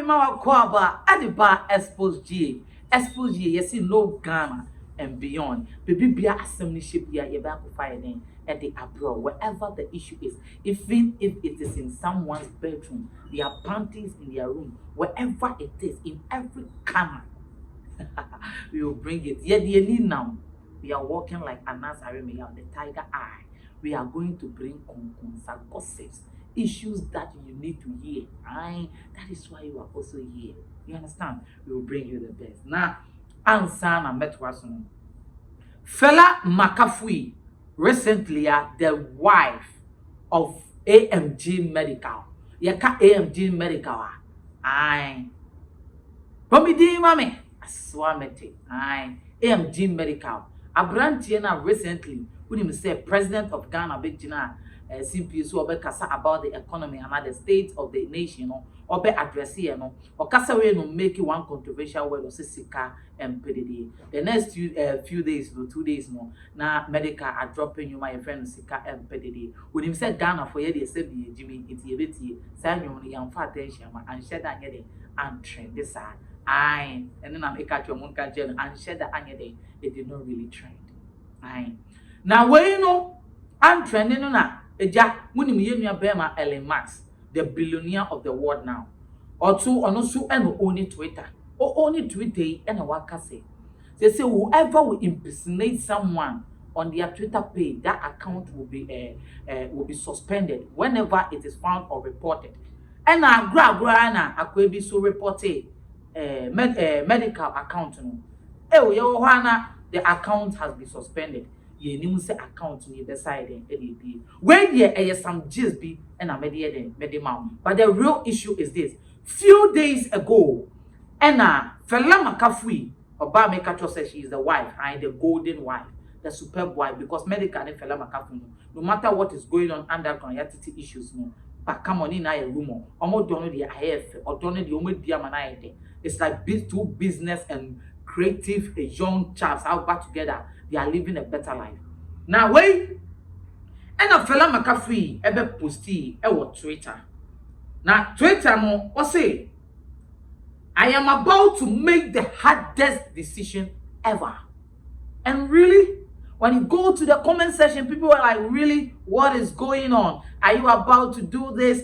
mawa kwaba adiba Xposed G. Xposed G, yes, no Ghana and beyond. Baby bia assembly ship ya yeba ko fire then at the abroad, wherever the issue is, even if it is in someone's bedroom, their panties in their room, wherever it is, in every corner, we will bring it. Yet now, we are walking like Anas Aremia, the tiger eye. We are going to bring gossips, issues that you need to hear. Aye, that is why you are also here. You understand? We will bring you the best. Now, Ansana Metwason. Fella Makafui, recently the wife of AMG Medikal. Yaka AMG Medikal. Aye. Pomidi mame. Aswamete. Aye. AMG Medikal. Abrantiena recently, when him say President of Ghana, Big Jina, simply so kasa about the economy and the state of the nation, or be address here, or kasa we no make one controversial word or sika and PDD. The next few days, 2 days more, now Medikal are dropping you my friend sika and PDD. When him said Ghana for ye, they said Jimmy, it's a bit Samuel, young fat attention, and shed that and trend this side. Aye, and then I'm a catch your monka gel and shed that anything. It did not really trend. Aye. Now, where you know, I'm trending on that. Jack, when you Bema Elon Musk, the billionaire of the world now, or two, or no, so and only Twitter, or only Twitter and a wakase. They say whoever will impersonate someone on their Twitter page, that account will be suspended whenever it is found or reported. And now, I could be so reported medical account. The account has been suspended. Ye new say account ni beside them. When there some gist be and a medimam. But the real issue is this. Few days ago, fella Makafui, Oba Mekacho says she is the wife, and the golden wife, the superb wife, because Medikal and fella Makafui, no matter what is going on underground, yatiti issues no. But come on in a rumor. Almost don't know the IF or don't know the only diamond. It's like two business and creative young chaps out back together. They are living a better life. Now wait, and a fella Makafui ever posted Twitter. Now Twitter mo what say? I am about to make the hardest decision ever. And really, when you go to the comment section, people are like, really, what is going on? Are you about to do this?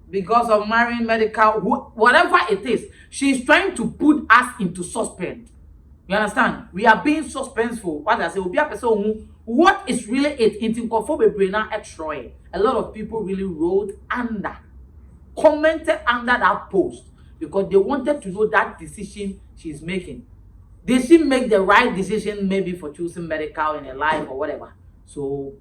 Because of marrying Medikal, whatever it is, she's trying to put us into suspense. You understand? We are being suspenseful. What I say, what is really it? A lot of people really wrote under, commented under that post because they wanted to know that decision she's making. Did she make the right decision maybe for choosing Medikal in her life or whatever? So,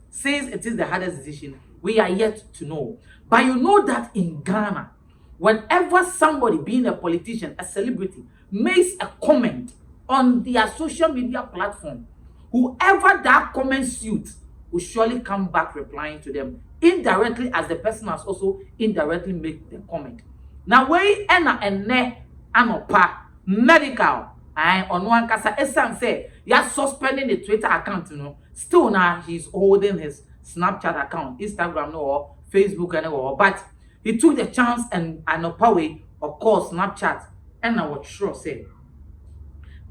since it is the hardest decision, we are yet to know. But you know that in Ghana, whenever somebody, being a politician, a celebrity, makes a comment on their social media platform, whoever that comment suits will surely come back replying to them indirectly, as the person has also indirectly made the comment. Now, we ene anopa Medikal. On one kasa Esan say you're suspending the Twitter account, Still now he's holding his Snapchat account, Instagram or Facebook and but he took the chance and way, of course, Snapchat, and I was sure say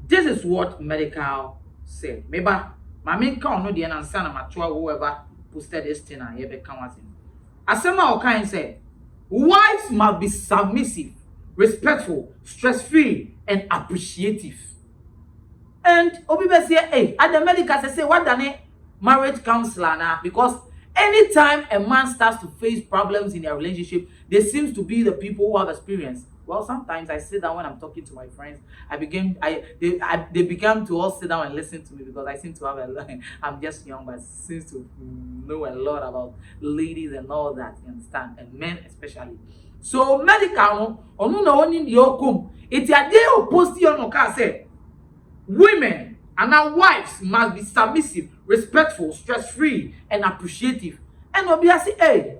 this is what Medikal said. Maybe my main count no the answer na whoever posted this thing and here become as him. Asema Okan said, wives must be submissive, respectful, stress-free, and appreciative. And Obibe say, hey, at the Medikal say, what done marriage counselor now? Because anytime a man starts to face problems in their relationship, they seems to be the people who have experience. Well, sometimes I sit down when I'm talking to my friends. They began to all sit down and listen to me because I seem to have I'm just young, but seems to know a lot about ladies and all that. You understand, and men especially. So Medikal, no only the yokum. It's a day of posting on car say, women and our wives must be submissive, respectful, stress-free, and appreciative. And obviously, hey,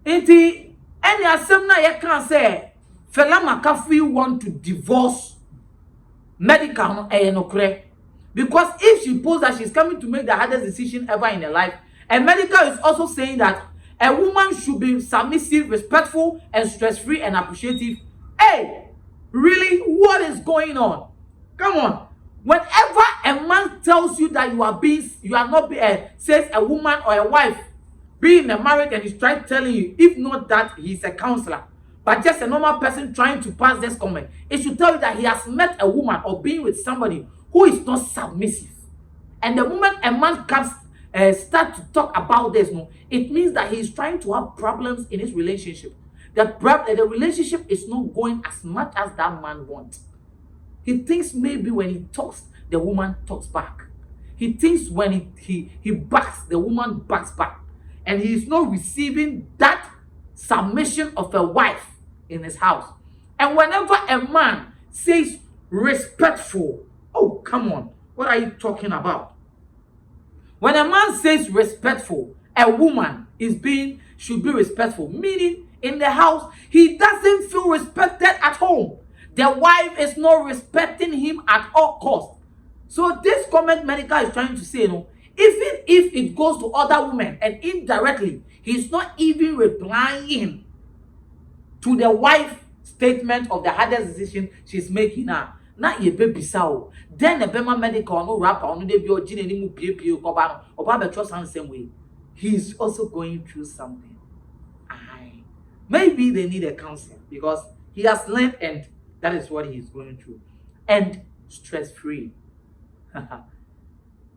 any assembly you can say, fella Makafui want to divorce Medikal because if she posts that she's coming to make the hardest decision ever in her life, and Medikal is also saying that a woman should be submissive, respectful, and stress-free and appreciative. Hey, really? What is going on? Come on. Whenever a man tells you that you are not says a woman or a wife being a marriage and he's trying telling you, if not that he's a counselor, but just a normal person trying to pass this comment, it should tell you that he has met a woman or being with somebody who is not submissive. And the moment a man comes start to talk about this, no, it means that he is trying to have problems in his relationship. The relationship is not going as much as that man wants. He thinks maybe when he talks, the woman talks back. He thinks when he backs, the woman backs back. And he is not receiving that submission of a wife in his house. And whenever a man says respectful, oh, come on, what are you talking about? When a man says respectful, a woman should be respectful. Meaning, in the house, he doesn't feel respected at home. The wife is not respecting him at all costs. So this comment Medikal is trying to say, even if it goes to other women and indirectly, he's not even replying to the wife statement of the hardest decision she's making now. Not your baby sow. Then the Bema Medikal no rapper on the bio gene any pio cobano or Baba trust the same way. He's also going through something. Maybe they need a counselor because he has learned and that is what he is going through. And stress-free.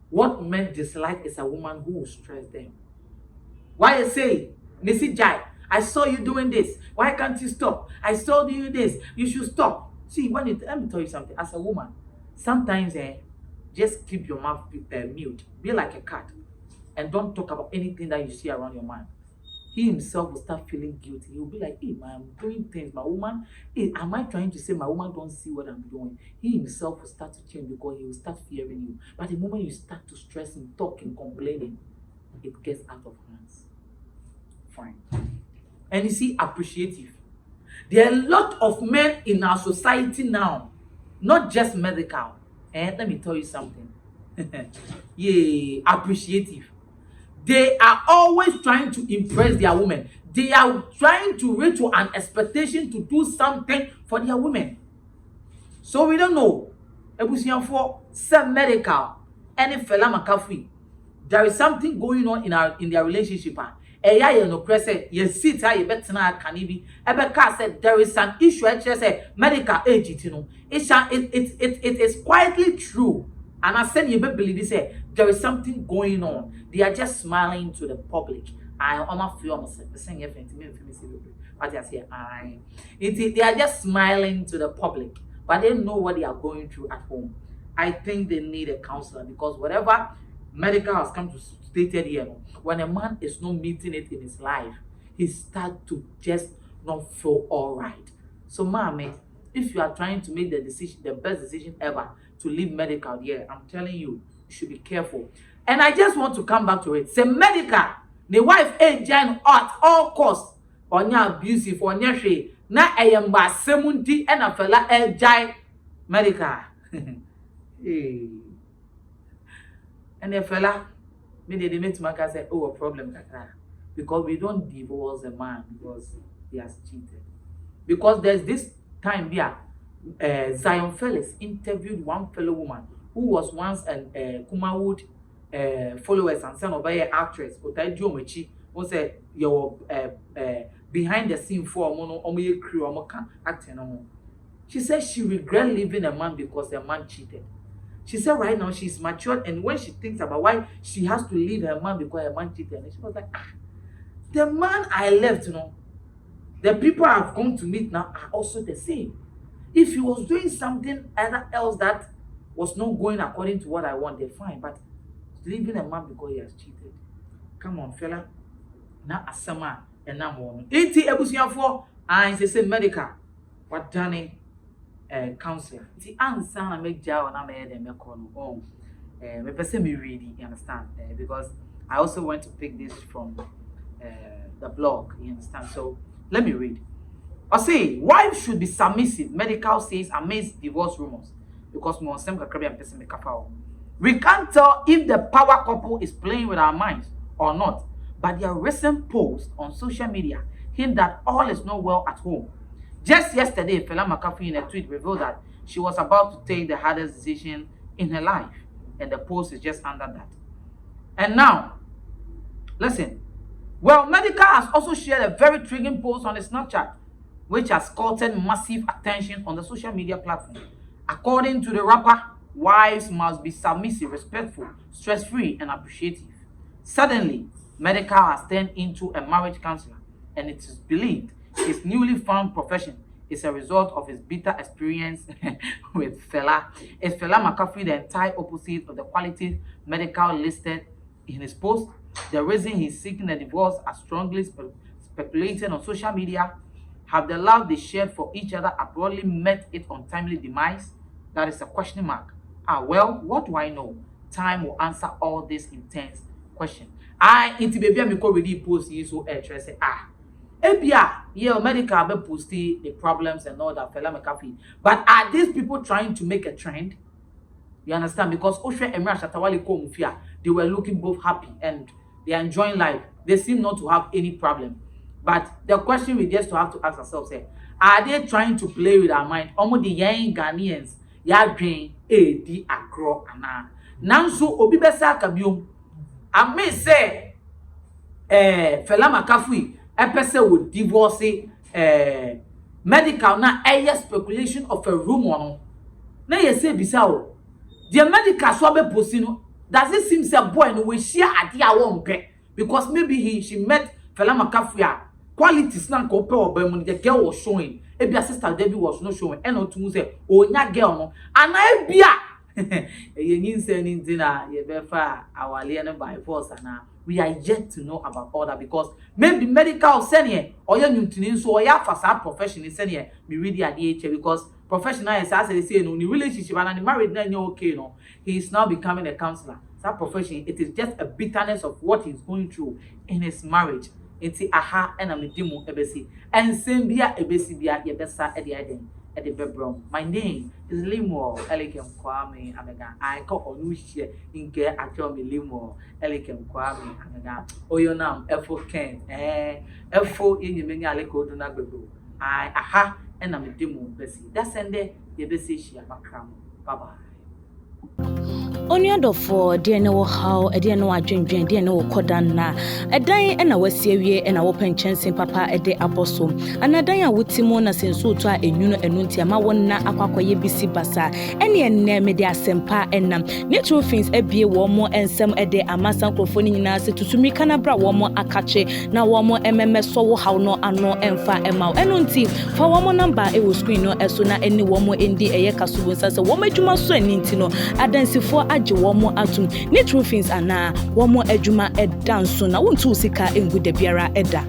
What men dislike is a woman who will stress them. Why you say, Missy Jai, I saw you doing this. Why can't you stop? I saw you this. You should stop. See, let me tell you something. As a woman, sometimes just keep your mouth mute. Be like a cat. And don't talk about anything that you see around your man. He himself will start feeling guilty. He will be like, hey, man, I'm doing things. My woman, hey, am I trying to say my woman don't see what I'm doing? He himself will start to change because he will start fearing you. But the moment you start to stress and talk and complaining, it gets out of hands. Fine. And you see, appreciative. There are a lot of men in our society now, not just Medikal. And let me tell you something. Yeah, appreciative. They are always trying to impress their women. They are trying to reach to an expectation to do something for their women. So we don't know. For some Medikal, any fella Makafui, there is something going on in their relationship. You sit here, you better not can said there is an issue. Medikal age, it is quietly true. And I said, you better believe this. There is something going on. They are just smiling to the public. They are just smiling to the public, but they don't know what they are going through at home. I think they need a counselor because whatever Medikal has come to stated here, when a man is not meeting it in his life, he starts to just not feel all right. So, mommy, if you are trying to make the best decision ever to leave Medikal here, I'm telling you, you should be careful. And I just want to come back to it. Say Medikal, the wife ain't at all costs. Onya abusive, onya she. Na ayamba semunti and a fella jai Medikal. And the fella, maybe they made to make us say, oh, a problem because we don't divorce a man because he has cheated. Because there's this time here, Zion Felix interviewed one fellow woman who was once a Kumawood followers and son of an actress. Who said you're behind the scene for a crew acting. She said she regret leaving a man because the man cheated. She said right now she's matured, and when she thinks about why she has to leave her man because her man cheated, and she was like, the man I left, the people I've come to meet now are also the same. If he was doing something else that was not going according to what I wanted, fine, but leaving a man because he has cheated. Come on, fella. Now asama and now more. 80 ebusian for I say Medikal. What done counselor. The answer I make jaw and I made them call me person me read, you understand? Because I also want to pick this from the blog, you understand? So let me read. I say, wives should be submissive. Medikal says amidst divorce rumors. Because we can't tell if the power couple is playing with our minds or not. but their recent post on social media hint that all is not well at home. Just yesterday, Fela Makafui in a tweet revealed that she was about to take the hardest decision in her life, and the post is just under that. And now, listen. Well, Medikal has also shared a very triggering post on his Snapchat, which has caught massive attention on the social media platform. According to the rapper, wives must be submissive, respectful, stress-free, and appreciative. Suddenly, Medikal has turned into a marriage counselor, and it is believed his newly found profession is a result of his bitter experience with Fela. Is Fela Makafui the entire opposite of the qualities Medikal listed in his post? The reason he's seeking a divorce are strongly speculated on social media. Have the love they shared for each other abruptly met its untimely demise? That is a question mark. Well, what do I know? Time will answer all these intense questions. Into baby me ko ready post you so say ebia yeah Medikal be posting the problems and all that Fela Makafui. But are these people trying to make a trend? You understand? Because Oshe Emra Shatawale ko mufia, they were looking both happy and they are enjoying life. They seem not to have any problem. But the question we just have to ask ourselves is, are they trying to play with our mind? Omo the young Ghanaians, ya drain di akro ana. Nanso obi besa kabiom. I may say Fela Makafui epese would divorce Medikal na eye speculation of a rumor no. Na ye say bisa o. The Medikal so be posino. Does it seem say boy no we share ade a won pe because maybe she met Fela Makafui qualities na ko pe oba the girl was showing ebia sister Debbie was not showing and on to say onya girl no ana ebia ye nyin say ninti na ye be fa awale no by force ana we are yet to know about all that because maybe Medikal senior or your nyuntini so or ya fasa profession is senior me read the ade because professional is as they say no the relationship and the marriage na okay no he is now becoming a counselor. That profession, it is just a bitterness of what he's going through in his marriage. It's aha and I'm a demo ebesi and sembia ebesi bia yebesa at the eden at the bedroom. My name is Limo Elikem Kwame Amega. I call Onushia in care at your Limo Elikem Kwame Amega. Oh, your name Efo Ken Efo in your many aleko do not go. I aha and I'm a demo besi. That's Sunday yebesi shia makram. Bye bye. Only for dear no how a dear no adwendwen dear no kodana a dying and a wasie and a open chance in papa a day apostle and a dying with Simona since so to a nuno and nuntia ma wana aquaye bisi basa any and media sempa and natural things a be one more and some a day a masan crofoni nasi to me canabra one more akache now one more MMS so how no and no and fa emau and unti for one more number it will screen no as soon as any one more in the ayakasu says a woman to my son intino adansi for one more atum natural things ana one more ejuma ed dance so na won't sika engu de biara eda.